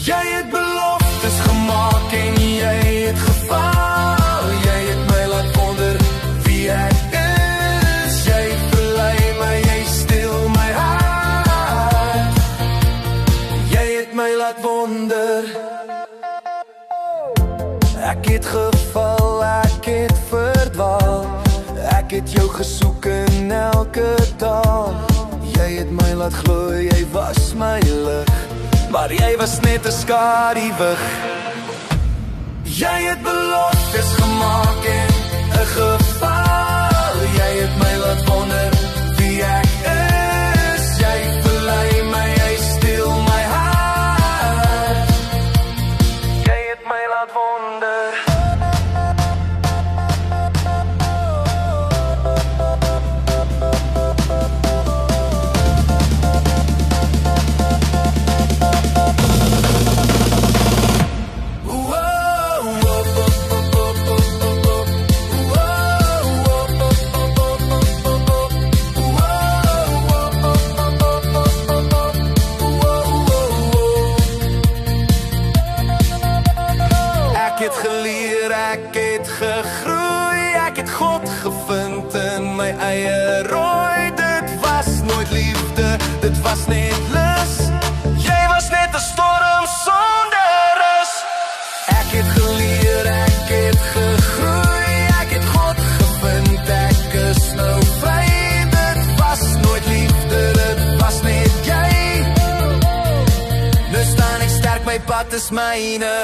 Jy het beloftes gemaak en jy het geval. Jy het my laat wonder wie ek is. Jy verlei my, jy steel my hart. Jy het my laat wonder. Ek het geval, ek het verdwaal. Ek het jou gesoek in elke dag. Jy het my laat glo, jy was my lig, maar jy was net 'n skadewig. Jy het beloftes gemaak en 'n geval. Jy het my laat wonder wie ek is. Jy verlei my, jy steel my hart. Jy het my laat wonder. Ek het geleer, ek het gegroei. Ek het God gevind in my eie rooi. Dit was nooit liefde, dit was net lus. Jy was net 'n storm sonder rus. Ek het geleer, ek het gegroei. Ek het God gevind, ek is nou vry. Dit was nooit liefde, dit was net jy. Nu staan ek sterk, my pad is myne.